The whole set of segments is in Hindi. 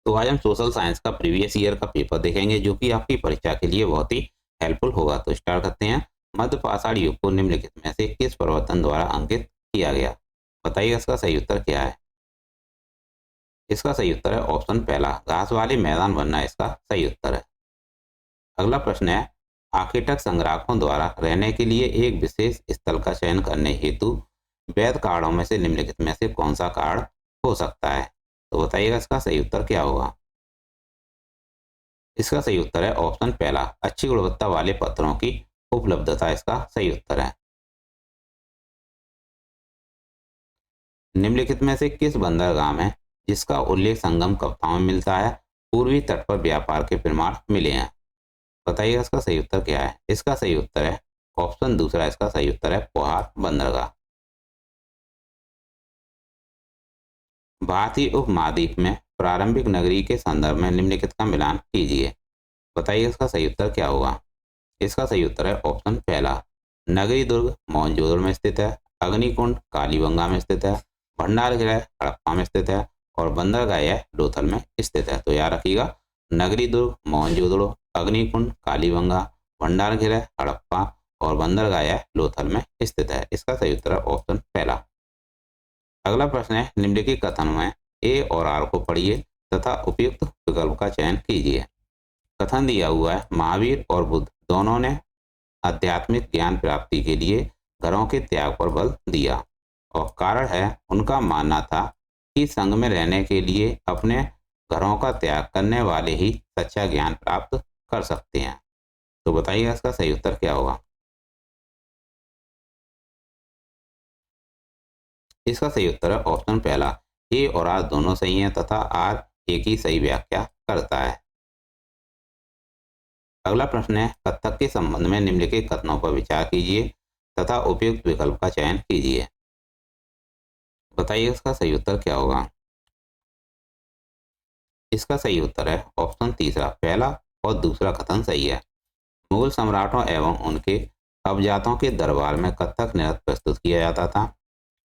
तो आज हम सोशल साइंस का प्रीवियस ईयर का पेपर देखेंगे जो कि आपकी परीक्षा के लिए बहुत ही हेल्पफुल होगा। तो स्टार्ट करते हैं। मध्य पाषाण युग को निम्नलिखित में से किस परिवर्तन द्वारा अंकित किया गया? बताइए इसका सही उत्तर क्या है। इसका सही उत्तर है ऑप्शन पहला, घास वाले मैदान बनना इसका सही उत्तर है। अगला प्रश्न है, आखेटक संग्राहकों द्वारा रहने के लिए एक विशेष स्थल का चयन करने हेतु वैध कार्डों में से निम्नलिखित में से कौन सा कार्ड हो सकता है? तो बताइएगा इसका सही उत्तर क्या होगा। इसका सही उत्तर है ऑप्शन पहला, अच्छी गुणवत्ता वाले पत्थरों की उपलब्धता इसका सही उत्तर है। निम्नलिखित में से किस बंदरगाह में जिसका उल्लेख संगम कविताओं में मिलता है पूर्वी तट पर व्यापार के प्रमाण मिले हैं? बताइएगा इसका सही उत्तर क्या है। इसका सही उत्तर है ऑप्शन दूसरा, इसका सही उत्तर है पोहार बंदरगाह। भारतीय उपमहाद्वीप में प्रारंभिक नगरी के संदर्भ में निम्नलिखित का मिलान कीजिए। बताइए इसका सही उत्तर क्या होगा। इसका सही उत्तर है ऑप्शन पहला, नगरी दुर्ग मोहनजोदड़ो में स्थित है, अग्निकुंड कालीबंगा में स्थित है, भंडार गृह हड़प्पा में स्थित है और बंदरगाह यह लोथल में स्थित है। तो याद रखिएगा, नगरी दुर्ग मोहनजोदड़ो, अग्निकुंड कालीबंगा, भंडार गृह हड़प्पा और बंदरगाह यह लोथल में स्थित है। इसका सही उत्तर है ऑप्शन पहला। अगला प्रश्न है, निम्नलिखित कथन में ए और आर को पढ़िए तथा उपयुक्त विकल्प का चयन कीजिए। कथन दिया हुआ है, महावीर और बुद्ध दोनों ने आध्यात्मिक ज्ञान प्राप्ति के लिए घरों के त्याग पर बल दिया और कारण है उनका मानना था कि संघ में रहने के लिए अपने घरों का त्याग करने वाले ही सच्चा ज्ञान प्राप्त कर सकते हैं। तो बताइए इसका सही उत्तर क्या होगा। इसका सही उत्तर है ऑप्शन पहला, ए और आर दोनों सही हैं तथा आर एक ही सही व्याख्या करता है। अगला प्रश्न है, कथक के संबंध में निम्नलिखित कथनों पर विचार कीजिए तथा उपयुक्त विकल्प का चयन कीजिए। बताइए इसका सही उत्तर क्या होगा। इसका सही उत्तर है ऑप्शन तीसरा, पहला और दूसरा कथन सही है। मुगल सम्राटों एवं उनके अवजातों के दरबार में कथक नृत्य प्रस्तुत किया जाता था।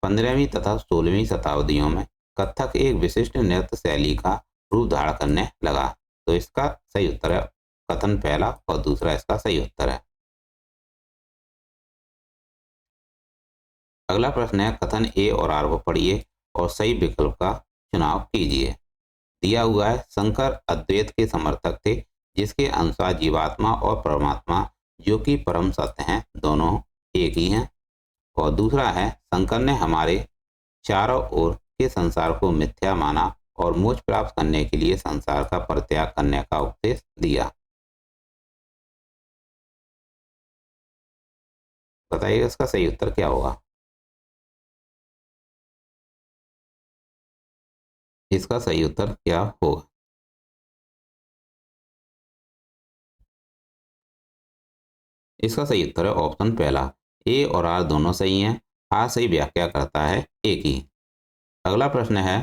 15वीं तथा 16वीं शताब्दियों में कथक एक विशिष्ट नृत्य शैली का रूप धारण करने लगा। तो इसका सही उत्तर है कथन पहला और दूसरा इसका सही उत्तर है। अगला प्रश्न है, कथन ए और आर को पढ़िए और सही विकल्प का चुनाव कीजिए। दिया हुआ है, शंकर अद्वैत के समर्थक थे जिसके अनुसार जीवात्मा और परमात्मा जो कि परम सत्य हैं दोनों एक ही हैं। और दूसरा है, शंकर ने हमारे चारों ओर के संसार को मिथ्या माना और मोक्ष प्राप्त करने के लिए संसार का परित्याग करने का उपदेश दिया। बताइए इसका सही उत्तर क्या होगा। इसका सही उत्तर क्या होगा। इसका सही उत्तर है ऑप्शन पहला, ए और आर दोनों सही हैं, आर सही व्याख्या करता है एक ही। अगला प्रश्न है,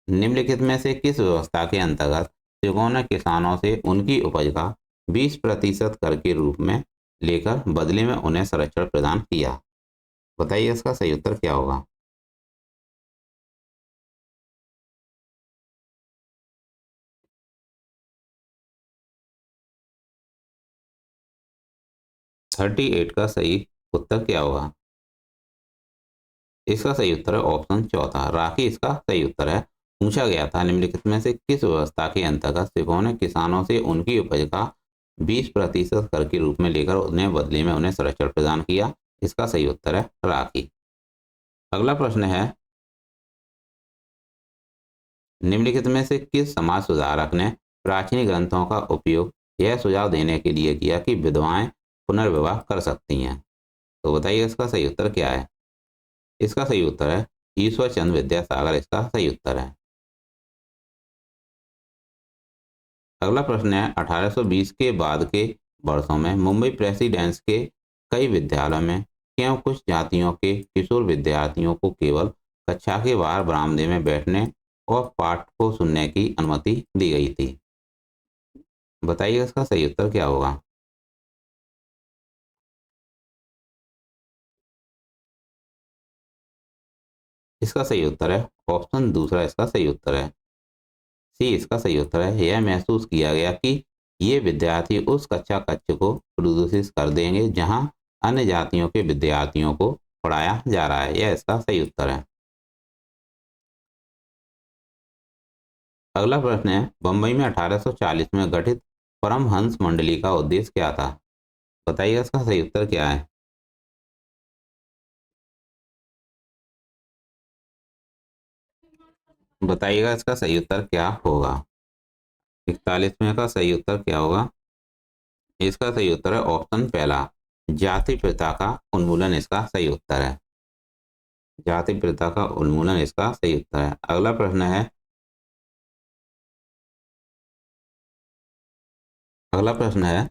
निम्नलिखित में से किस व्यवस्था के अंतर्गत शिवों ने किसानों से उनकी उपज का 20% कर के रूप में लेकर बदले में उन्हें संरक्षण प्रदान किया? बताइए इसका सही उत्तर क्या होगा। 38 का सही उत्तर क्या होगा। इसका सही उत्तर है ऑप्शन चौथा, राखी इसका सही उत्तर है। पूछा गया था, निम्नलिखित में से किस व्यवस्था के अंतर्गत शिवों ने किसानों से उनकी उपज का 20% कर के रूप में लेकर उन्हें बदले में उन्हें संरक्षण प्रदान किया? इसका सही उत्तर है राखी। अगला प्रश्न है, निम्नलिखित में से किस समाज सुधारक ने प्राचीन ग्रंथों का उपयोग यह सुझाव देने के लिए किया कि विधवाएं पुनर्विवाह कर सकती हैं? तो बताइए इसका सही उत्तर क्या है। इसका सही उत्तर है ईश्वर चंद्र विद्यासागर, इसका सही उत्तर है। अगला प्रश्न है, 1820 के बाद के वर्षों में मुंबई प्रेसिडेंस के कई विद्यालयों में क्यों कुछ जातियों के किशोर विद्यार्थियों को केवल कक्षा के बाहर बरामदे में बैठने और पाठ को सुनने की अनुमति दी गई थी? बताइए इसका सही उत्तर क्या होगा। इसका सही उत्तर है ऑप्शन दूसरा, इसका सही उत्तर है। सी इसका सही उत्तर है, यह महसूस किया गया कि ये विद्यार्थी उस कक्षा कक्ष को प्रदूषित कर देंगे जहां अन्य जातियों के विद्यार्थियों को पढ़ाया जा रहा है। यह इसका सही उत्तर है। अगला प्रश्न है, बंबई में 1840 में गठित परमहंस मंडली का उद्देश्य क्या था? बताइएगा इसका सही उत्तर क्या है। बताइएगा इसका सही उत्तर क्या होगा। 41वें का सही उत्तर क्या होगा? इसका सही उत्तर है ऑप्शन पहला, जाति प्रथा का उन्मूलन इसका सही उत्तर है। जाति प्रथा का उन्मूलन इसका सही उत्तर है। अगला प्रश्न है, अगला प्रश्न है,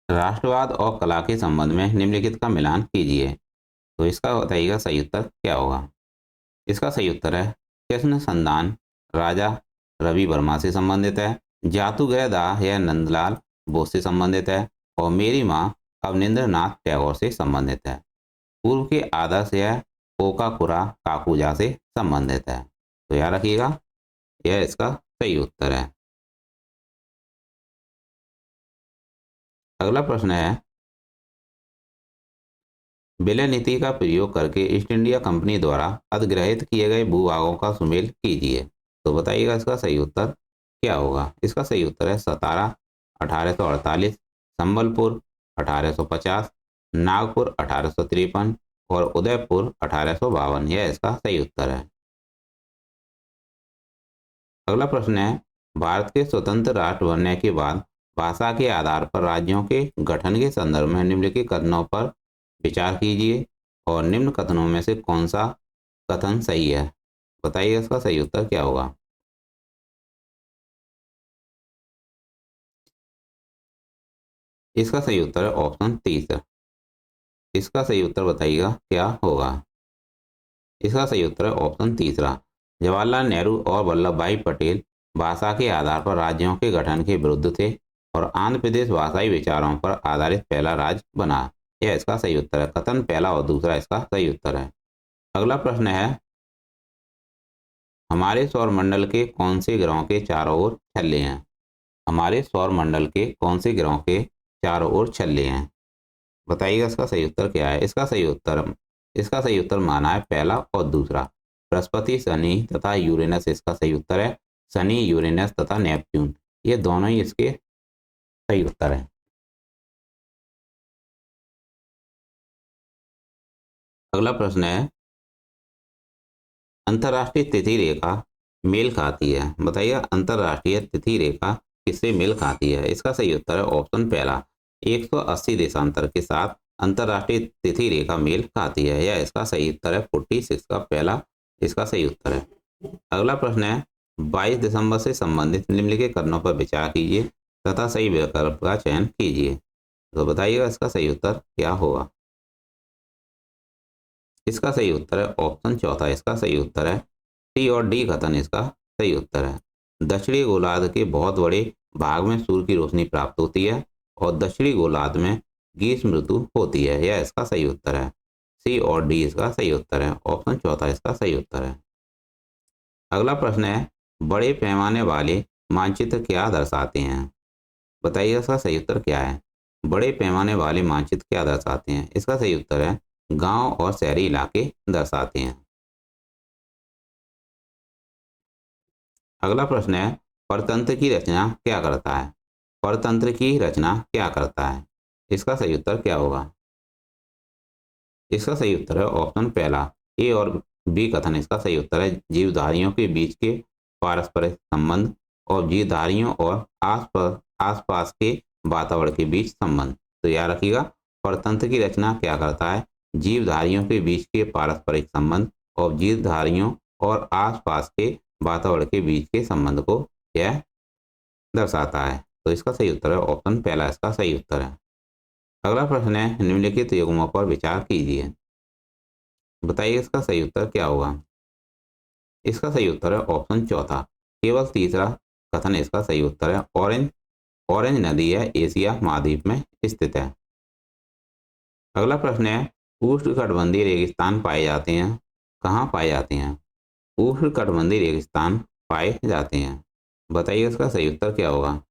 राष्ट्रवाद और कला के संबंध में निम्नलिखित का मिलान कीजिए। तो इसका बताइएगा सही उत्तर क्या होगा। इसका सही उत्तर है, कृष्ण संदान राजा रवि वर्मा से संबंधित है, जातुगय दाह यह नंदलाल बोस से संबंधित है, और मेरी माँ अवनिंद्र नाथ टैगोर से संबंधित है। पूर्व के आदर्श यह ओकाकुरा काकुजा से संबंधित है। तो याद रखिएगा, यह इसका सही उत्तर है। अगला प्रश्न है, विलय नीति का प्रयोग करके ईस्ट इंडिया कंपनी द्वारा अधिग्रहित किए गए भूभागों का सुमेल कीजिए। तो बताइएगा इसका सही उत्तर क्या होगा। इसका सही उत्तर है सतारा 1848, संबलपुर 1850, नागपुर 1853 और उदयपुर 1852। यह इसका सही उत्तर है। अगला प्रश्न है, भारत के स्वतंत्र राष्ट्र बनने के बाद भाषा के आधार पर राज्यों के गठन के संदर्भ में निम्नलिखित कथनों पर विचार कीजिए और निम्न कथनों में से कौन सा कथन सही है। बताइए इसका सही उत्तर क्या होगा। इसका सही उत्तर है ऑप्शन तीसरा। इसका सही उत्तर बताइएगा क्या होगा। इसका सही उत्तर है ऑप्शन तीसरा। जवाहरलाल नेहरू और वल्लभ भाई पटेल भाषा के आधार पर राज्यों के गठन के विरुद्ध थे और आंध्र प्रदेश भाषाई विचारों पर आधारित पहला राज्य बना। यह इसका सही उत्तर है। कथन पहला और दूसरा इसका सही उत्तर है। अगला प्रश्न है, हमारे सौर मंडल के कौन से ग्रहों के चारों ओर छल्ले हैं? हमारे सौर मंडल के कौन से ग्रहों के चारों ओर छल्ले हैं? बताइएगा इसका सही उत्तर क्या है। इसका सही उत्तर माना है पहला और दूसरा, बृहस्पति शनि तथा यूरेनस इसका सही उत्तर है। शनि यूरेनस तथा नेपच्यून ये दोनों ही इसके सही उत्तर है। अगला प्रश्न है, अंतर्राष्ट्रीय तिथि रेखा मेल खाती है। बताइए अंतर्राष्ट्रीय तिथि रेखा किससे मेल खाती है? इसका सही उत्तर है ऑप्शन पहला, 180 देशांतर के साथ अंतर्राष्ट्रीय तिथि रेखा मेल खाती है। यह इसका सही उत्तर है 46 का पहला इसका सही उत्तर है। अगला प्रश्न है, 22 दिसंबर से संबंधित निम्नलिखित कथनों पर विचार कीजिए तथा सही विकल्प का चयन कीजिए। तो बताइएगा इसका सही उत्तर क्या होगा। इसका सही उत्तर है ऑप्शन चौथा। इसका सही उत्तर है सी और डी कथन इसका सही उत्तर है। दक्षिणी गोलार्ध के बहुत बड़े भाग में सूर्य की रोशनी प्राप्त होती है और दक्षिणी गोलार्ध में ग्रीष्म ऋतु होती है। यह इसका सही उत्तर है। सी और डी इसका सही उत्तर है। ऑप्शन चौथा इसका सही उत्तर है। अगला प्रश्न है, बड़े पैमाने वाले मानचित्र क्या दर्शाते हैं? बताइए इसका सही उत्तर क्या है। बड़े पैमाने वाले मानचित्र क्या दर्शाते हैं? इसका सही उत्तर है गांव और शहरी इलाके दर्शाते हैं। अगला प्रश्न है, परतंत्र की रचना क्या करता है? परतंत्र की रचना क्या करता है? इसका सही उत्तर क्या होगा। इसका सही उत्तर है ऑप्शन पहला, ए और बी कथन इसका सही उत्तर है। जीवधारियों के बीच के पारस्परिक संबंध और जीवधारियों और आसपास के वातावरण के बीच संबंध। तो याद रखिएगा, परतंत्र की रचना क्या करता है? जीवधारियों के बीच के पारस्परिक संबंध और जीवधारियों और आसपास के वातावरण के बीच के संबंध को यह दर्शाता है। तो इसका सही उत्तर है ऑप्शन पहला इसका सही उत्तर है। अगला प्रश्न है, निम्नलिखित युग्मों पर विचार कीजिए। बताइए इसका सही उत्तर क्या होगा। इसका सही उत्तर है ऑप्शन चौथा, केवल तीसरा कथन इसका सही उत्तर है। ऑरेंज ऑरेंज नदी है एशिया महाद्वीप में स्थित है। अगला प्रश्न है, उष्णकटिबंधीय रेगिस्तान पाए जाते हैं कहाँ पाए जाते हैं? उष्णकटिबंधीय रेगिस्तान पाए जाते हैं। बताइए इसका सही उत्तर क्या होगा।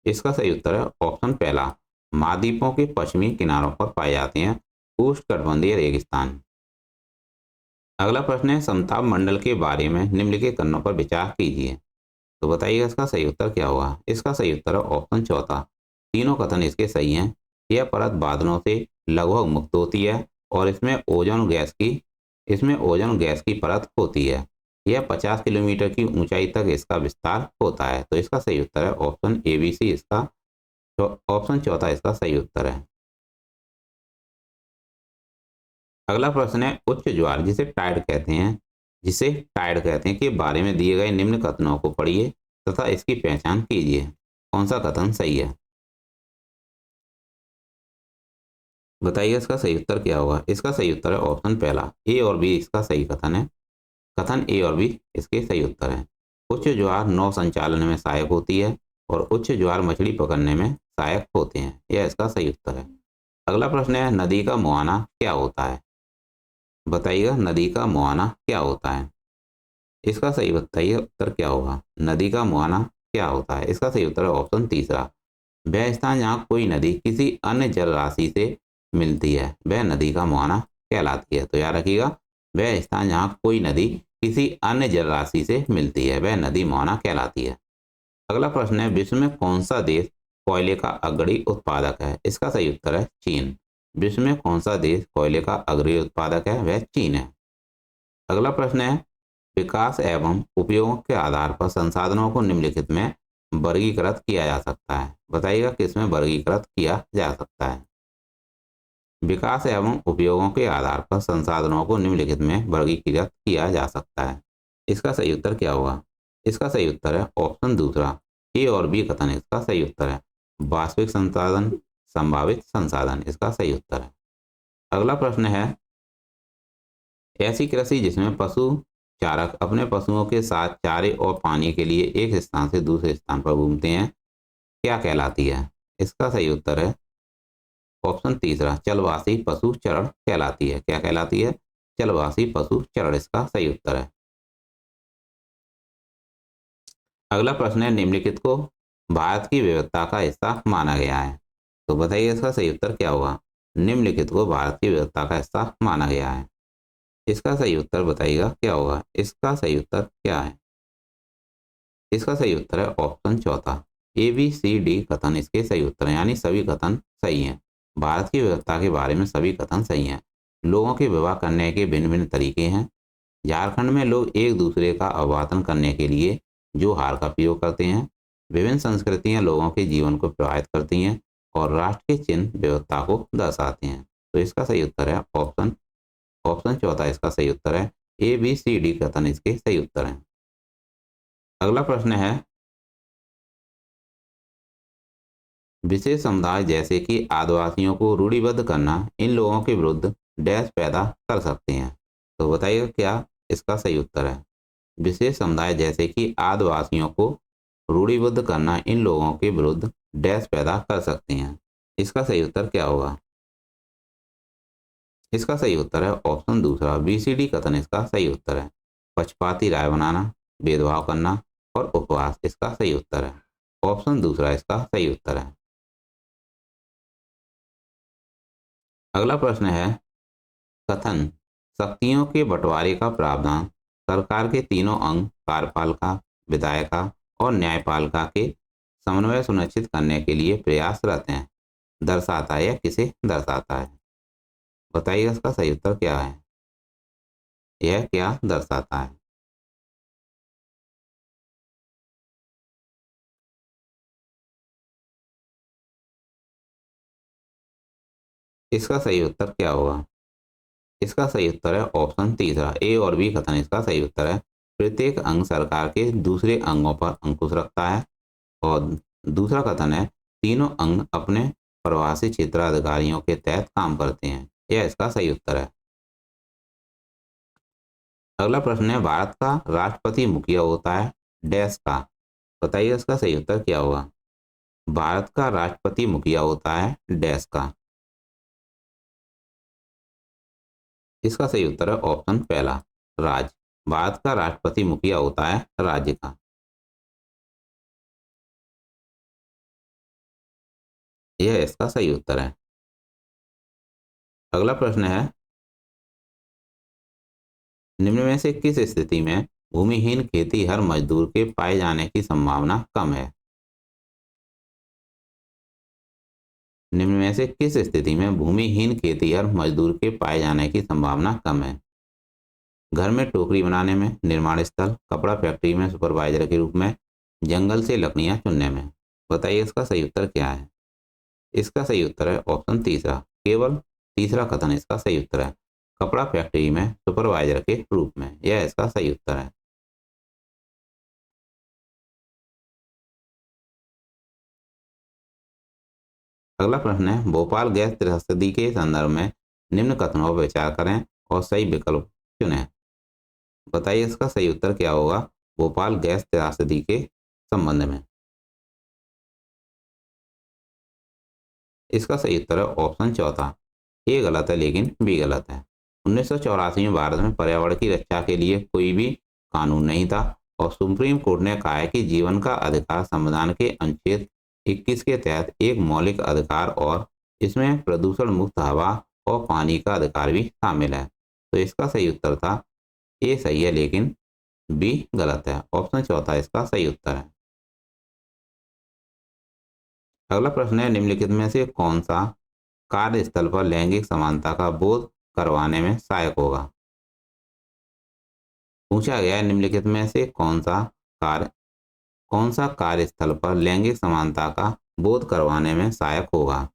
इसका सही उत्तर है ऑप्शन पहला, महाद्वीपों के पश्चिमी किनारों पर पाए जाते हैं उष्णकटिबंधीय रेगिस्तान। अगला प्रश्न है समताप मंडल के बारे में निम्नलिखित कथनों पर विचार कीजिए। तो बताइएगा इसका सही उत्तर क्या होगा। इसका सही उत्तर है ऑप्शन चौथा, तीनों कथन इसके सही हैं। यह परत बादलों से लगभग मुक्त होती है और इसमें ओजोन गैस की परत होती है। यह 50 किलोमीटर की ऊंचाई तक इसका विस्तार होता है। तो इसका सही उत्तर है ऑप्शन ए बी सी, इसका ऑप्शन चौथा इसका सही उत्तर है। अगला प्रश्न है उच्च ज्वार जिसे टाइड कहते हैं के बारे में दिए गए निम्न कथनों को पढ़िए तथा इसकी पहचान कीजिए। कौन सा कथन सही है। बताइए इसका सही उत्तर क्या होगा। इसका सही उत्तर है ऑप्शन पहला, ए और बी इसका सही कथन है। कथन ए और बी इसके सही उत्तर है। उच्च ज्वार नौ संचालन में सहायक होती है और उच्च ज्वार मछली पकड़ने में सहायक होते हैं। यह इसका सही उत्तर है। अगला प्रश्न है नदी का मुहाना क्या होता है। बताइएगा नदी का मुहाना क्या होता है। इसका सही बताइए उत्तर क्या होगा। नदी का मुहाना क्या होता है। इसका सही उत्तर है ऑप्शन तीसरा, वह स्थान जहाँ कोई नदी किसी अन्य जल राशि से मिलती है वह नदी का मुहाना कहलाती है। तो याद रखिएगा, वह स्थान जहाँ कोई नदी किसी अन्य जल राशि से मिलती है वह नदी मुहाना कहलाती है। अगला प्रश्न है विश्व में कौन सा देश कोयले का अग्रणी उत्पादक है। इसका सही उत्तर है चीन। विश्व में कौन सा देश कोयले का अग्रणी उत्पादक है वह चीन है। अगला प्रश्न है विकास एवं उपयोगों के आधार पर संसाधनों को निम्नलिखित में वर्गीकृत किया जा सकता है। बताइएगा किसमें वर्गीकृत किया जा सकता है। विकास एवं उपयोगों के आधार पर संसाधनों को निम्नलिखित में वर्गीकृत किया जा सकता है। इसका सही उत्तर क्या होगा। इसका सही उत्तर है ऑप्शन दूसरा, ए और बी कथन इसका सही उत्तर है। वास्तविक संसाधन, संभावित संसाधन इसका सही उत्तर है। अगला प्रश्न है ऐसी कृषि जिसमें पशु चारक अपने पशुओं के साथ चारे और पानी के लिए एक स्थान से दूसरे स्थान पर घूमते हैं क्या कहलाती है। इसका सही उत्तर है ऑप्शन तीसरा, चलवासी पशु चरण कहलाती है। क्या कहलाती है। चलवासी पशु चरण इसका सही उत्तर है। अगला प्रश्न है निम्नलिखित को भारत की विविधता का हिस्सा माना गया है। तो बताइए इसका सही उत्तर क्या होगा। निम्नलिखित को भारत की विविधता का हिस्सा माना गया है। इसका सही उत्तर बताइएगा क्या होगा। इसका सही उत्तर क्या है। इसका सही उत्तर है ऑप्शन चौथा, ए बी सी डी कथन इसके सही उत्तर हैं, यानी सभी कथन सही हैं। भारत की विविधता के बारे में सभी कथन सही हैं। लोगों के विवाह करने के भिन्न भिन्न तरीके हैं। झारखंड में लोग एक दूसरे का अभिवादन करने के लिए जो हार का प्रयोग करते हैं। विभिन्न संस्कृतियां लोगों के जीवन को प्रभावित करती हैं और राष्ट्र के चिन्ह विविधता को दर्शाते हैं। तो इसका सही उत्तर है ऑप्शन ऑप्शन चौथा इसका सही उत्तर है। ए बी सी डी कथन इसके सही उत्तर हैं। अगला प्रश्न है विशेष समुदाय जैसे कि आदिवासियों को रूढ़िबद्ध करना इन लोगों के विरुद्ध डैश पैदा कर सकते हैं। तो बताइए क्या इसका सही उत्तर है। विशेष समुदाय जैसे कि आदिवासियों को रूढ़िबद्ध करना इन लोगों के विरुद्ध डैश पैदा कर सकते हैं। इसका सही उत्तर क्या होगा। इसका सही उत्तर है ऑप्शन दूसरा, बीसीडी कथन इसका सही उत्तर है। पक्षपाती राय बनाना, भेदभाव करना और उपवास इसका सही उत्तर है। ऑप्शन दूसरा इसका सही उत्तर है। अगला प्रश्न है कथन शक्तियों के बंटवारे का प्रावधान सरकार के तीनों अंग कार्यपालिका, विधायिका और न्यायपालिका के समन्वय सुनिश्चित करने के लिए प्रयासरत हैं दर्शाता है या किसे दर्शाता है। बताइए इसका सही उत्तर क्या है। यह क्या दर्शाता है। इसका सही उत्तर क्या होगा। इसका सही उत्तर है ऑप्शन तीसरा, ए और बी कथन इसका सही उत्तर है। प्रत्येक अंग सरकार के दूसरे अंगों पर अंकुश रखता है और दूसरा कथन है तीनों अंग अपने प्रवासी क्षेत्राधिकारियों के तहत काम करते हैं। यह इसका सही उत्तर है। अगला प्रश्न है भारत का राष्ट्रपति मुखिया होता है डैश का। बताइए इसका सही उत्तर क्या होगा। भारत का राष्ट्रपति मुखिया होता है डैश का। इसका सही उत्तर है ऑप्शन पहला, राज्य। भारत का राष्ट्रपति मुखिया होता है राज्य का। यह इसका सही उत्तर है। अगला प्रश्न है, निम्न में से किस स्थिति में भूमिहीन खेती हर मजदूर के पाए जाने की संभावना कम है? निम्न में से किस स्थिति में भूमिहीन खेती हर मजदूर के पाए जाने की संभावना कम है? घर में टोकरी बनाने में, निर्माण स्थल, कपड़ा फैक्ट्री में सुपरवाइजर के रूप में, जंगल से लकड़ियां चुनने में। बताइए इसका सही उत्तर क्या है? इसका सही उत्तर है ऑप्शन तीसरा, केवल तीसरा कथन इसका सही उत्तर है। कपड़ा फैक्ट्री में सुपरवाइजर के रूप में, यह इसका सही उत्तर है। अगला प्रश्न है, भोपाल गैस त्रस्ती के संदर्भ में निम्न कथनों पर विचार करें और सही विकल्प चुनें। बताइए इसका सही उत्तर क्या होगा भोपाल गैस त्रासदी के संबंध में? इसका सही उत्तर है ऑप्शन चौथा, ए गलत है लेकिन बी गलत है। 1984 में भारत में पर्यावरण की रक्षा के लिए कोई भी कानून नहीं था और सुप्रीम कोर्ट ने कहा है कि जीवन का अधिकार संविधान के अनुच्छेद 21 के तहत एक मौलिक अधिकार और इसमें प्रदूषण मुक्त हवा और पानी का अधिकार भी शामिल है। तो इसका सही उत्तर था ए सही है लेकिन बी गलत है। ऑप्शन चौथा इसका सही उत्तर है। अगला प्रश्न है, निम्नलिखित में से कौन सा कार्यस्थल पर लैंगिक समानता का बोध करवाने में सहायक होगा? पूछा गया है निम्नलिखित में से कौन सा कार्यस्थल पर लैंगिक समानता का बोध करवाने में सहायक होगा?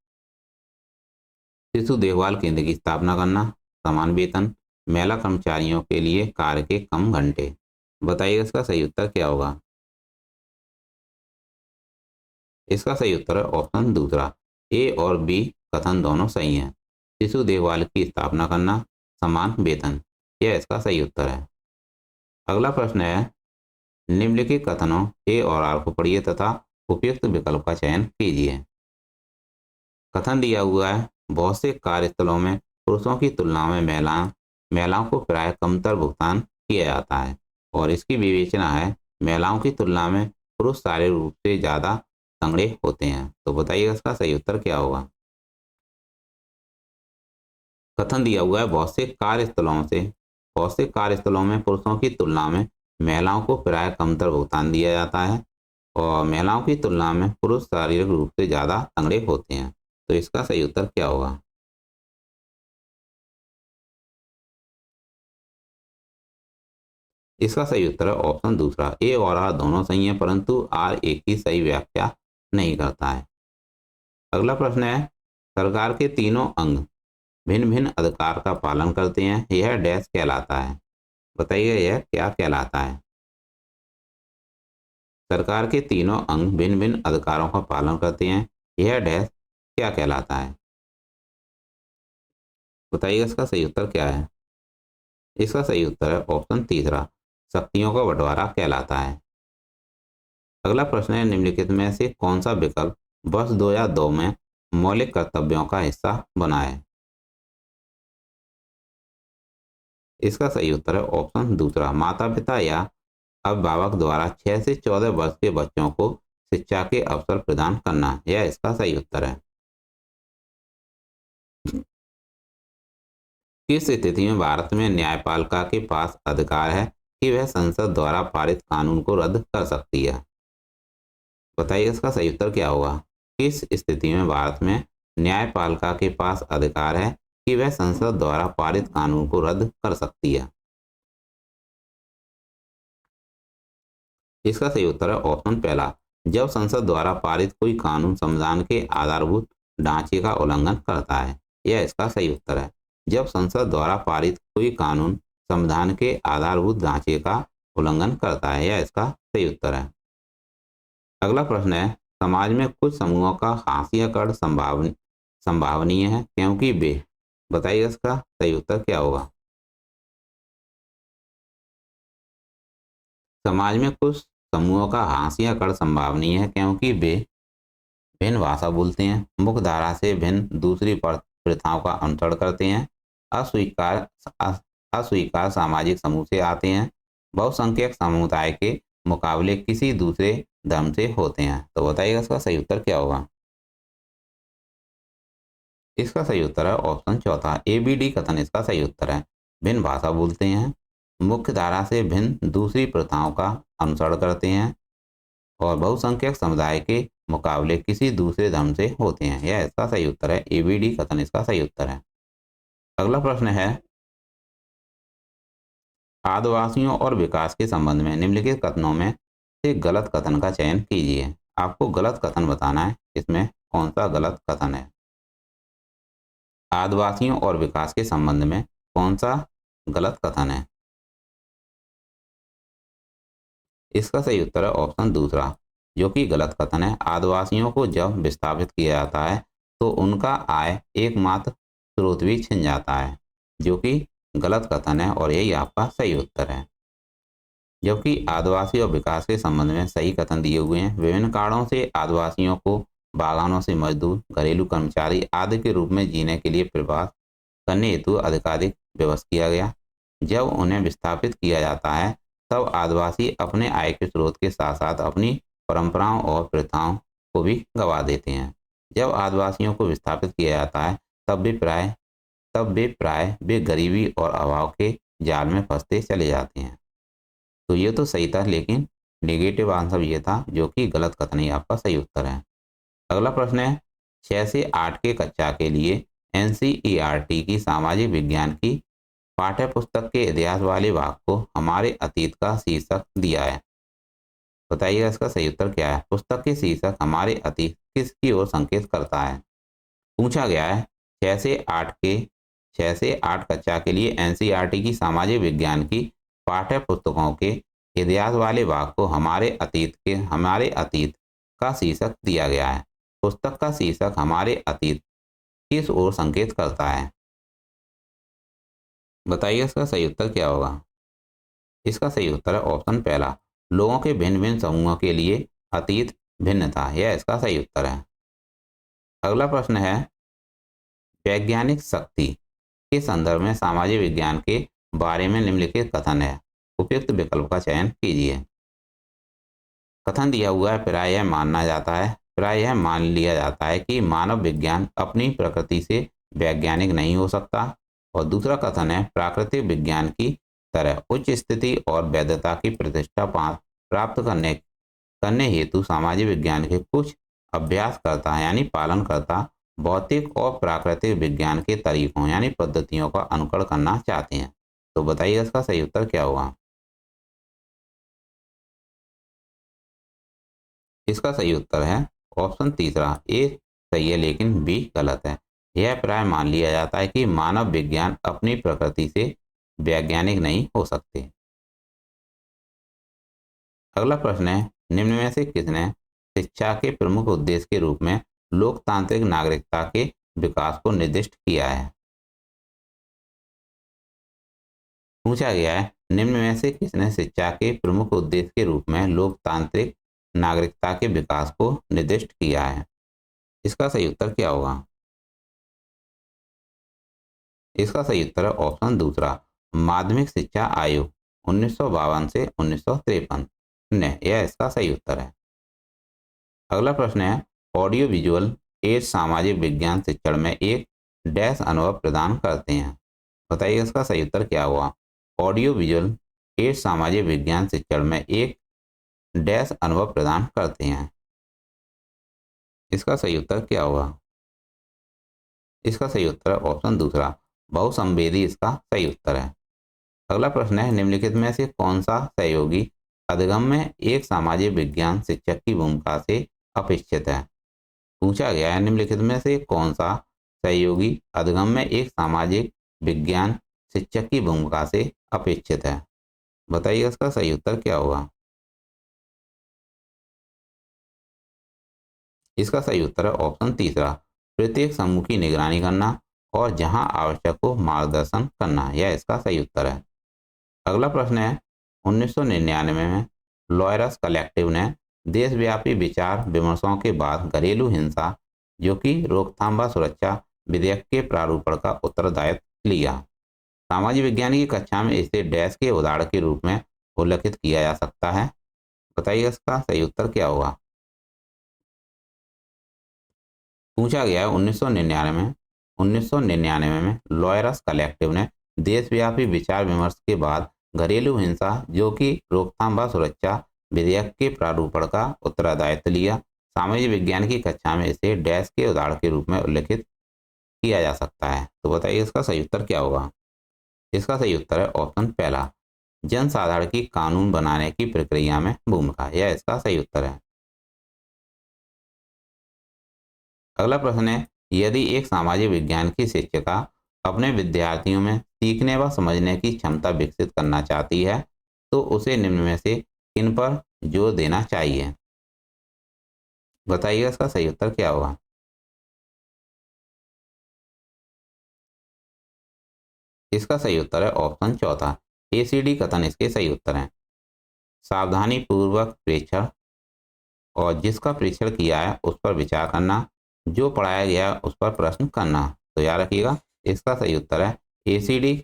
शिशु देखभाल केंद्र की स्थापना करना, समान वेतन, महिला कर्मचारियों के लिए कार्य के कम घंटे। बताइए इसका सही उत्तर क्या होगा? इसका सही उत्तर है ऑप्शन दूसरा, ए और बी कथन दोनों सही हैं। शिशु देखभाल की स्थापना करना, समान वेतन, यह इसका सही उत्तर है। अगला प्रश्न है, निम्नलिखित कथनों ए और आर को पढ़िए तथा उपयुक्त विकल्प का चयन कीजिए। कथन दिया हुआ है, बहुत से कार्यस्थलों में पुरुषों की तुलना में महिलाओं को प्राय कमतर भुगतान किया जाता है और इसकी विवेचना है महिलाओं की तुलना में पुरुष शारीरिक रूप से ज़्यादा तगड़े होते हैं। तो बताइए इसका सही उत्तर क्या होगा? कथन दिया हुआ है, बहुत से कार्यस्थलों में पुरुषों की तुलना में महिलाओं को प्राय कमतर भुगतान दिया जाता है और महिलाओं की तुलना में पुरुष शारीरिक रूप से ज़्यादा तगड़े होते हैं। तो इसका सही उत्तर क्या होगा? इसका सही उत्तर है ऑप्शन दूसरा, ए और आर दोनों सही हैं परंतु आर एक की सही व्याख्या नहीं करता है। अगला प्रश्न है, सरकार के तीनों अंग भिन्न भिन्न अधिकार का पालन करते हैं, यह डैश कहलाता है? बताइए यह क्या कहलाता है? सरकार के तीनों अंग भिन्न भिन्न अधिकारों का पालन करते हैं, यह डैश क्या कहलाता है? बताइए इसका सही उत्तर क्या है? इसका सही उत्तर है ऑप्शन तीसरा, शक्तियों का बंटवारा कहलाता है। अगला प्रश्न है, निम्नलिखित में से कौन सा विकल्प वर्ष 2002 में मौलिक कर्तव्यों का हिस्सा बना है? इसका सही उत्तर है ऑप्शन दूसरा, माता पिता या अभिभावक द्वारा 6 से 14 वर्ष के बच्चों को शिक्षा के अवसर प्रदान करना, यह इसका सही उत्तर है। किस स्थिति में भारत में न्यायपालिका के पास अधिकार है कि वह संसद द्वारा पारित कानून को रद्द कर सकती है? बताइए इसका सही उत्तर क्या होगा? किस स्थिति में भारत में न्यायपालिका के पास अधिकार है कि वह संसद द्वारा पारित कानून को रद्द कर सकती है? इसका सही उत्तर है ऑप्शन पहला, जब संसद द्वारा पारित कोई कानून संविधान के आधारभूत ढांचे का उल्लंघन करता है, यह इसका सही उत्तर है। जब संसद द्वारा पारित कोई कानून संविधान के आधारभूत ढांचे का उल्लंघन करता है, यह इसका सही उत्तर है। अगला प्रश्न है, समाज में कुछ समूहों का हाशिया संभावनीय है क्योंकि वे। बताइए इसका सही उत्तर क्या होगा? समाज में कुछ समूहों का हाशिया संभावनीय है क्योंकि वे भिन्न भाषा बोलते हैं, मुख्य धारा से भिन्न दूसरी प्रथाओं का अनुसरण करते हैं, अस्वीकार अस्वीकार सामाजिक समूह से आते हैं, बहुसंख्यक समुदाय के मुकाबले किसी दूसरे धर्म से होते हैं। तो बताइएगा इसका सही उत्तर क्या होगा? इसका सही उत्तर है ऑप्शन चौथा, ABD कथन इसका सही उत्तर है। भिन्न भाषा बोलते हैं, मुख्य धारा से भिन्न दूसरी प्रथाओं का अनुसरण करते हैं और बहुसंख्यक समुदाय के मुकाबले किसी दूसरे धर्म से होते हैं। यह इसका सही उत्तर है, ABD कथन इसका सही उत्तर है। अगला प्रश्न है, आदिवासियों और विकास के संबंध में निम्नलिखित कथनों में से गलत कथन का चयन कीजिए। आपको गलत कथन बताना है, इसमें कौन सा गलत कथन है। आदिवासियों और विकास के संबंध में कौन सा गलत कथन है। इसका सही उत्तर है ऑप्शन दूसरा, जो कि गलत कथन है। आदिवासियों को जब विस्थापित किया जाता है तो उनका आय एकमात्र स्रोत भी छिन जाता है, जो कि गलत कथन है और यही आपका सही उत्तर है। जबकि आदिवासी और विकास के संबंध में सही कथन दिए हुए हैं। विभिन्न कारणों से आदिवासियों को बागानों से मजदूर, घरेलू कर्मचारी आदि के रूप में जीने के लिए प्रवास करने हेतु अधिकाधिक व्यवस्था किया गया। जब उन्हें विस्थापित किया जाता है तब आदिवासी अपने आय के स्रोत के साथ साथ अपनी परंपराओं और प्रथाओं को भी गंवा देते हैं। जब आदिवासियों को विस्थापित किया जाता है तब वे गरीबी और अभाव के जाल में फंसते चले जाते हैं। तो ये तो सही था, लेकिन नेगेटिव आंसर ये था, जो कि गलत कथन ही आपका सही उत्तर है। अगला प्रश्न है, 6 से 8 के कक्षा के लिए NCERT की सामाजिक विज्ञान की पाठ्य पुस्तक के इतिहास वाले भाग को हमारे अतीत का शीर्षक दिया है। बताइएगा इसका सही उत्तर क्या है। पुस्तक के शीर्षक हमारे अतीत किसकी ओर संकेत करता है। पूछा गया है 6 से 8 कक्षा के लिए NCERT की सामाजिक विज्ञान की पाठ्य पुस्तकों के इतिहास वाले भाग को हमारे अतीत का शीर्षक दिया गया है। पुस्तक का शीर्षक हमारे अतीत किस ओर संकेत करता है। बताइए इसका सही उत्तर क्या होगा। इसका सही उत्तर है ऑप्शन पहला, लोगों के भिन्न भिन्न समूहों के लिए अतीत भिन्न था। यह इसका सही उत्तर है। अगला प्रश्न है, वैज्ञानिक शक्ति के संदर्भ में सामाजिक विज्ञान के बारे में निम्नलिखित कथन है। उपयुक्त विकल्प का चयन कीजिए। कथन दिया हुआ है, प्राय यह मान लिया जाता है कि मानव विज्ञान अपनी प्रकृति से वैज्ञानिक नहीं हो सकता। और दूसरा कथन है, प्राकृतिक विज्ञान की तरह उच्च स्थिति और वैधता की प्रतिष्ठा प्राप्त करने हेतु सामाजिक विज्ञान के कुछ अभ्यासकर्ता यानी पालनकर्ता भौतिक और प्राकृतिक विज्ञान के तरीकों यानी पद्धतियों का अनुकरण करना चाहते हैं। तो बताइए इसका सही उत्तर क्या होगा। इसका सही उत्तर है ऑप्शन तीसरा, ए सही है लेकिन बी गलत है। यह प्राय मान लिया जाता है कि मानव विज्ञान अपनी प्रकृति से वैज्ञानिक नहीं हो सकते। अगला प्रश्न है, निम्न में से किसने शिक्षा के प्रमुख उद्देश्य के रूप में लोकतांत्रिक नागरिकता के विकास को निर्दिष्ट किया है। पूछा गया है, निम्न में से किसने शिक्षा के प्रमुख उद्देश्य के रूप में लोकतांत्रिक नागरिकता के विकास को निर्दिष्ट किया है। इसका सही उत्तर क्या होगा। इसका सही उत्तर है ऑप्शन दूसरा, माध्यमिक शिक्षा आयोग 1952 से 1953 ने। यह इसका सही उत्तर है। अगला प्रश्न है, ऑडियो विजुअल एड सामाजिक विज्ञान शिक्षण में एक डैश अनुभव प्रदान करते हैं। बताइए इसका सही उत्तर क्या हुआ। ऑडियो विजुअल एड सामाजिक विज्ञान शिक्षण में एक डैश अनुभव प्रदान करते हैं। इसका सही उत्तर क्या होगा। इसका सही उत्तर है ऑप्शन दूसरा, बहुसंवेदी इसका सही उत्तर है। अगला प्रश्न है, निम्नलिखित में से कौन सा सहयोगी अधिगम में एक सामाजिक विज्ञान शिक्षक की भूमिका से अपेक्षित है। पूछा गया है, निम्नलिखित में से कौन सा सहयोगी अधिगम में एक सामाजिक विज्ञान शिक्षक की भूमिका से अपेक्षित है। बताइए इसका सही उत्तर क्या होगा। इसका सही उत्तर है ऑप्शन तीसरा, प्रत्येक समूह की निगरानी करना और जहां आवश्यक हो मार्गदर्शन करना। यह इसका सही उत्तर है। अगला प्रश्न है, 1999 में लॉयरस कलेक्टिव ने देशव्यापी विचार विमर्शों के बाद घरेलू हिंसा जो कि रोकथाम व सुरक्षा विधेयक के प्रारूपण का उत्तरदायित्व लिया। सामाजिक विज्ञान की कक्षा में इसे डैश के उदाहरण के रूप में उल्लेखित किया जा सकता है। बताइए इसका सही उत्तर क्या होगा। पूछा गया है 1999 में 1999 में लॉयरस कलेक्टिव ने देशव्यापी विचार विमर्श के बाद घरेलू हिंसा जो कि रोकथाम व सुरक्षा विधेयक के प्रारूपण का उत्तरदायित्व लिया। सामाजिक विज्ञान की कक्षा में इसे डैश के उदाहरण के रूप में उल्लेखित किया जा सकता है। तो बताइए इसका सही उत्तर क्या होगा। इसका सही उत्तर है ऑप्शन पहला, जनसाधारण की कानून बनाने की प्रक्रिया में भूमिका। यह इसका सही उत्तर है। अगला प्रश्न है, यदि एक सामाजिक विज्ञान की शिक्षिका अपने विद्यार्थियों में सीखने व समझने की क्षमता विकसित करना चाहती है तो उसे निम्न में से किन पर जोर देना चाहिए। बताइएगा इसका सही उत्तर क्या होगा। इसका सही उत्तर है ऑप्शन चौथा, एसीडी कथन इसके सही उत्तर हैं। सावधानी पूर्वक प्रेक्षण और जिसका परीक्षण किया है उस पर विचार करना, जो पढ़ाया गया उस पर प्रश्न करना। तो याद रखिएगा इसका सही उत्तर है एसीडी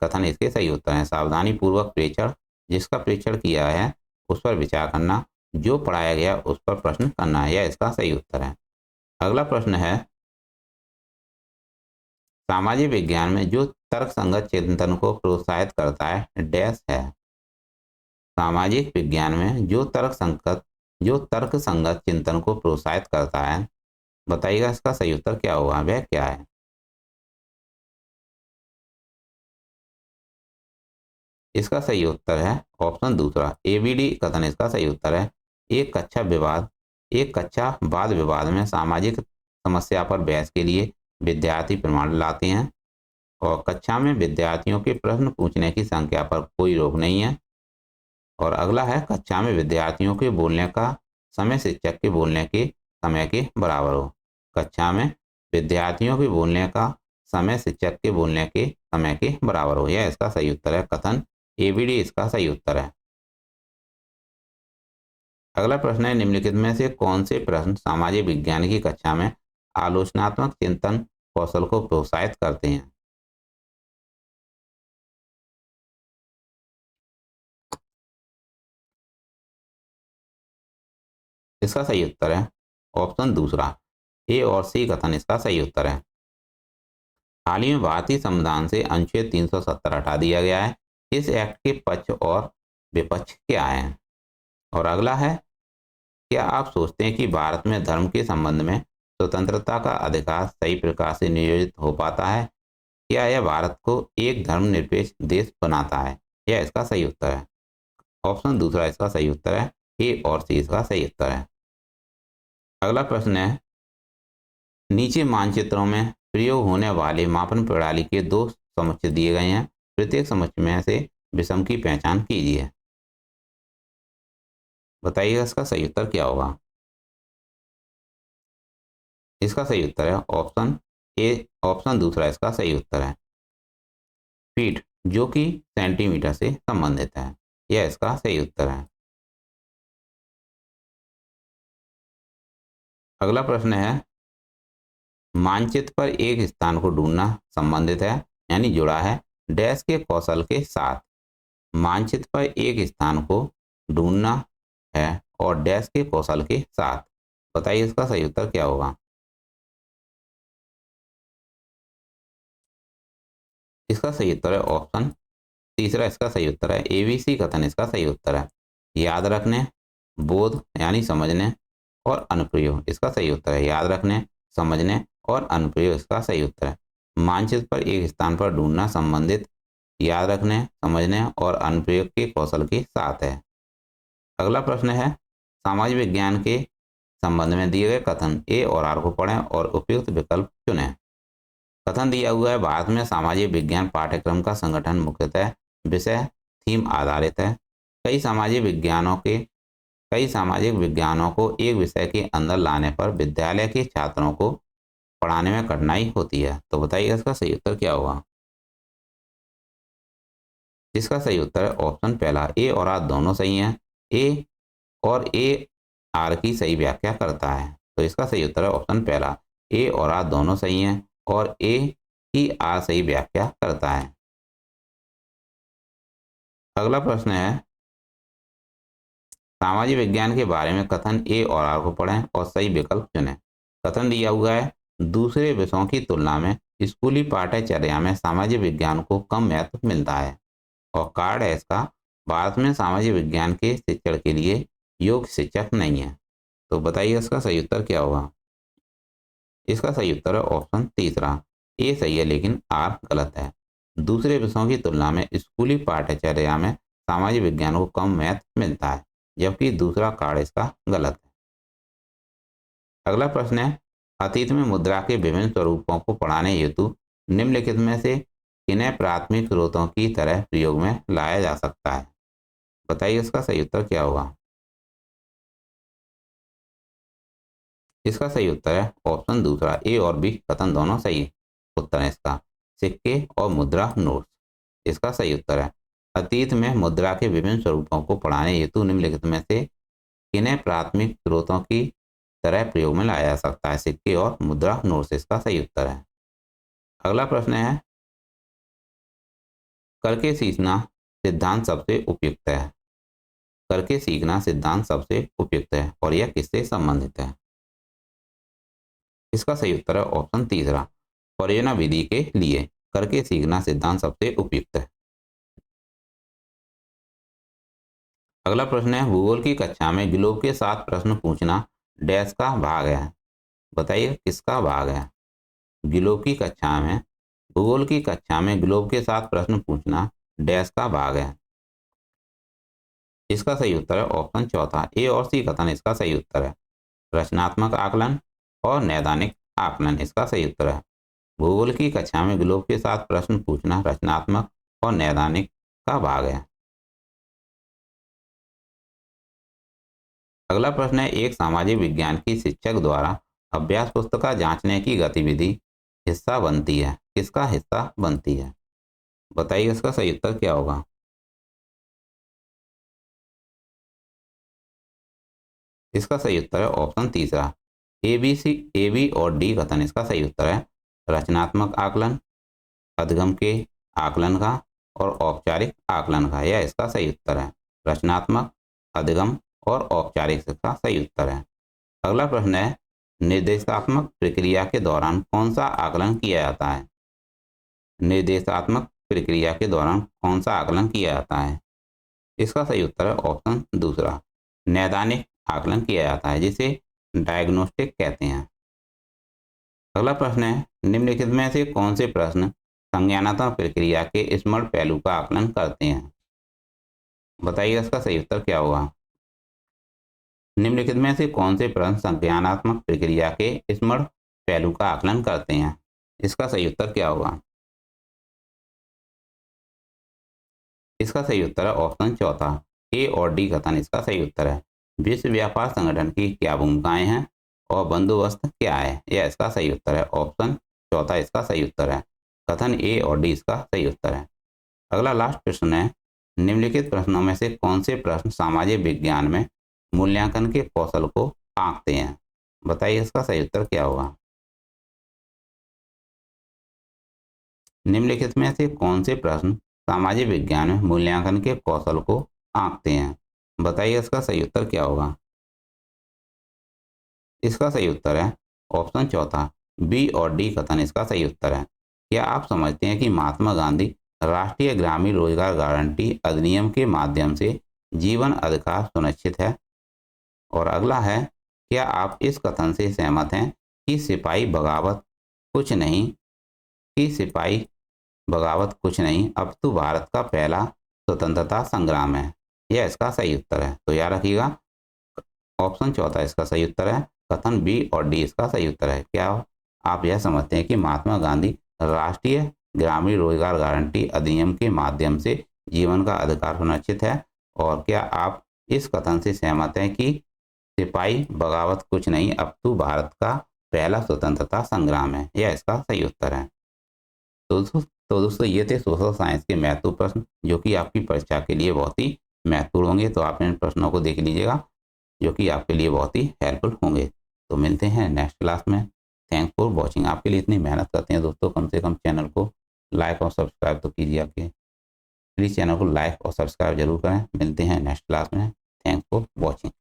कथन इसके सही उत्तर हैं। सावधानी पूर्वक प्रेक्षण, जिसका परीक्षण किया है उस पर विचार करना, जो पढ़ाया गया उस पर प्रश्न करना, यह इसका सही उत्तर है। अगला प्रश्न है, सामाजिक विज्ञान में जो तर्क संगत चिंतन को प्रोत्साहित करता है डैश है। सामाजिक विज्ञान में जो तर्क संगत चिंतन को प्रोत्साहित करता है, बताइएगा इसका सही उत्तर क्या होगा, वह क्या है। इसका सही उत्तर है ऑप्शन दूसरा, एबीडी कथन इसका सही उत्तर है। एक कक्षा वाद विवाद में सामाजिक समस्या पर बहस के लिए विद्यार्थी प्रमाण लाते हैं और कक्षा में विद्यार्थियों के प्रश्न पूछने की संख्या पर कोई रोक नहीं है। और अगला है, कक्षा में विद्यार्थियों के बोलने का समय शिक्षक के बोलने के समय के बराबर हो। कक्षा में विद्यार्थियों के बोलने का समय शिक्षक के बोलने के समय के बराबर हो, यह इसका सही उत्तर है। कथन एबीडी इसका सही उत्तर है। अगला प्रश्न है, निम्नलिखित में से कौन से प्रश्न सामाजिक विज्ञान की कक्षा में आलोचनात्मक चिंतन कौशल को प्रोत्साहित करते हैं। इसका सही उत्तर है ऑप्शन दूसरा, ए और सी कथन इसका सही उत्तर है। हाल ही में भारतीय संविधान से अनुच्छेद 370 हटा दिया गया है। इस एक्ट के पक्ष और विपक्ष क्या है। और अगला है, क्या आप सोचते हैं कि भारत में धर्म के संबंध में स्वतंत्रता का अधिकार सही प्रकार से नियोजित हो पाता है। क्या यह भारत को एक धर्मनिरपेक्ष देश बनाता है। यह इसका सही उत्तर है। ऑप्शन दूसरा इसका सही उत्तर है, ए और सी इसका सही उत्तर है। अगला प्रश्न है, नीचे मानचित्रों में प्रयोग होने वाले मापन प्रणाली के दो समुच्चय दिए गए हैं। प्रत्येक समुच्चय में से विषम की पहचान कीजिए। बताइएगा इसका सही उत्तर क्या होगा। इसका सही उत्तर है ऑप्शन ए, ऑप्शन दूसरा इसका सही उत्तर है, फीट, जो कि सेंटीमीटर से संबंधित है। यह इसका सही उत्तर है। अगला प्रश्न है, मानचित्र पर एक स्थान को ढूंढना संबंधित है यानी जुड़ा है डैश के कौशल के साथ। मानचित्र पर एक स्थान को ढूंढना है और डैश के कौशल के साथ। बताइए इसका सही उत्तर क्या होगा। इसका सही उत्तर है ऑप्शन तीसरा इसका सही उत्तर है, एबीसी कथन इसका सही उत्तर है। याद रखने, बोध यानी समझने और अनुप्रयोग इसका सही उत्तर है। याद रखने, समझने और अनुप्रयोग इसका सही उत्तर है। मानचित्र पर एक स्थान पर ढूंढना संबंधित याद रखने, समझने और अनुप्रयोग के कौशल के साथ है। अगला प्रश्न है, सामाजिक विज्ञान के संबंध में दिए गए कथन ए और आर को पढ़ें और उपयुक्त विकल्प चुनें। कथन दिया हुआ है, भारत में सामाजिक विज्ञान पाठ्यक्रम का संगठन मुख्यतः विषय थीम आधारित है। कई सामाजिक विज्ञानों को एक विषय के अंदर लाने पर विद्यालय के छात्रों को पढ़ाने में कठिनाई होती है। तो बताइए इसका सही उत्तर क्या होगा। इसका सही उत्तर है ऑप्शन पहला, ए और आर दोनों सही हैं। ए और ए आर की सही व्याख्या करता है। तो इसका सही उत्तर है ऑप्शन पहला, ए और आर दोनों सही हैं और ए की आर सही व्याख्या करता है। अगला प्रश्न है, सामाजिक विज्ञान के बारे में कथन ए और आर को पढ़ें और सही विकल्प चुनें। कथन दिया हुआ है, दूसरे विषयों की तुलना में स्कूली पाठ्यचर्या में सामाजिक विज्ञान को कम महत्व मिलता है। और कार्ड है इसका, भारत में सामाजिक विज्ञान के शिक्षण के लिए योग्य शिक्षक नहीं है। तो बताइए इसका सही उत्तर क्या होगा। इसका सही उत्तर है ऑप्शन तीसरा, ए सही है लेकिन आर गलत है। दूसरे विषयों की तुलना में स्कूली पाठ्यचर्या में सामाजिक विज्ञान को कम महत्व मिलता है, जबकि दूसरा कार्ड इसका गलत है। अगला प्रश्न है, अतीत में मुद्रा के विभिन्न स्वरूपों को पढ़ाने हेतु निम्नलिखित में से किन्हें प्राथमिक स्रोतों की तरह प्रयोग में लाया जा सकता है। बताइए इसका सही उत्तर क्या होगा। इसका सही उत्तर है ऑप्शन दूसरा, ए और बी कथन दोनों सही उत्तर है इसका, सिक्के और मुद्रा नोट्स। इसका सही उत्तर है, अतीत में मुद्रा के विभिन्न स्वरूपों को पढ़ाने हेतु निम्नलिखित में से किन्हें प्राथमिक स्रोतों की तरह प्रयोग में लाया जा सकता है, सिक्के और मुद्रा नोट्स। इसका सही उत्तर है। अगला प्रश्न है, करके सीखना सिद्धांत सबसे उपयुक्त है। करके सीखना सिद्धांत सबसे उपयुक्त है और यह किससे संबंधित है। इसका सही उत्तर है ऑप्शन तीसरा, परियोजना विधि के लिए करके सीखना सिद्धांत सबसे उपयुक्त है। अगला प्रश्न है, भूगोल की कक्षा में ग्लोब के साथ प्रश्न पूछना डैश का भाग है। बताइए किसका भाग है। ग्लोब की कक्षा में, भूगोल की कक्षा में ग्लोब के साथ प्रश्न पूछना डैश का भाग है। इसका सही उत्तर है ऑप्शन चौथा, ए और सी कथन इसका सही उत्तर है, रचनात्मक आकलन और नैदानिक आकलन। इसका सही उत्तर है, भूगोल की कक्षा में ग्लोब के साथ प्रश्न पूछना रचनात्मक और नैदानिक का भाग है। अगला प्रश्न है, एक सामाजिक विज्ञान की शिक्षक द्वारा अभ्यास पुस्तिका जांचने की गतिविधि हिस्सा बनती है, किसका हिस्सा बनती है। बताइए इसका सही उत्तर क्या होगा। इसका सही उत्तर है ऑप्शन तीसरा, ए बी और डी कथन इसका सही उत्तर है, रचनात्मक आकलन, अधगम के आकलन का और औपचारिक आकलन का। यह इसका सही उत्तर है, रचनात्मक, अधगम और औपचारिक इसका सही उत्तर है। अगला प्रश्न है, निर्देशात्मक प्रक्रिया के दौरान कौन सा आकलन किया जाता है। निर्देशात्मक प्रक्रिया के दौरान कौन सा आकलन किया जाता है। इसका सही उत्तर है ऑप्शन दूसरा, नैदानिक आकलन किया जाता है, जिसे डायग्नोस्टिक कहते हैं। अगला प्रश्न है, निम्नलिखित में से कौन से प्रश्न संज्ञानात्मक प्रक्रिया के स्मरण पहलू का आकलन करते हैं। बताइए इसका सही उत्तर क्या होगा। निम्नलिखित में से कौन से प्रश्न संज्ञानात्मक प्रक्रिया के स्मरण पहलू का आकलन करते हैं। इसका सही उत्तर क्या होगा। इसका सही उत्तर है ऑप्शन चौथा, ए और डी कथन इसका सही उत्तर है, विश्व व्यापार संगठन की क्या भूमिकाएं हैं और बंदोबस्त क्या है। यह इसका सही उत्तर है, ऑप्शन चौथा इसका सही उत्तर है, कथन ए और डी इसका सही उत्तर है। अगला लास्ट प्रश्न है, निम्नलिखित प्रश्नों में से कौन से प्रश्न सामाजिक विज्ञान में मूल्यांकन के कौशल को आंकते हैं। बताइए इसका सही उत्तर क्या होगा। निम्नलिखित में से कौन से प्रश्न सामाजिक विज्ञान में मूल्यांकन के कौशल को आंकते हैं। बताइए इसका सही उत्तर क्या होगा। इसका सही उत्तर है ऑप्शन चौथा, बी और डी कथन इसका सही उत्तर है। क्या आप समझते हैं कि महात्मा गांधी राष्ट्रीय ग्रामीण रोजगार गारंटी अधिनियम के माध्यम से जीवन अधिकार सुनिश्चित है। और अगला है, क्या आप इस कथन से सहमत हैं कि सिपाही बगावत कुछ नहीं अपितु भारत का पहला स्वतंत्रता संग्राम है। यह इसका सही उत्तर है। तो याद रखिएगा, ऑप्शन चौथा इसका सही उत्तर है, कथन बी और डी इसका सही उत्तर है। क्या आप यह समझते हैं कि महात्मा गांधी राष्ट्रीय ग्रामीण रोजगार गारंटी अधिनियम के माध्यम से जीवन का अधिकार सुनिश्चित है। और क्या आप इस कथन से सहमत हैं कि सिपाही बगावत कुछ नहीं अपितु भारत का पहला स्वतंत्रता संग्राम है। यह इसका सही उत्तर है। तो दोस्तों ये थे सोशल साइंस के महत्वपूर्ण प्रश्न, जो कि आपकी परीक्षा के लिए बहुत ही महत्वपूर्ण होंगे। तो आप इन प्रश्नों को देख लीजिएगा, जो कि आपके लिए बहुत ही हेल्पफुल होंगे। तो मिलते हैं नेक्स्ट क्लास में। Thanks for watching. आपके लिए इतनी मेहनत करते हैं दोस्तों, कम से कम चैनल को लाइक और सब्सक्राइब तो कीजिए। आपके प्लीज़ चैनल को लाइक और सब्सक्राइब जरूर करें। मिलते हैं नेक्स्ट क्लास में। Thanks for watching.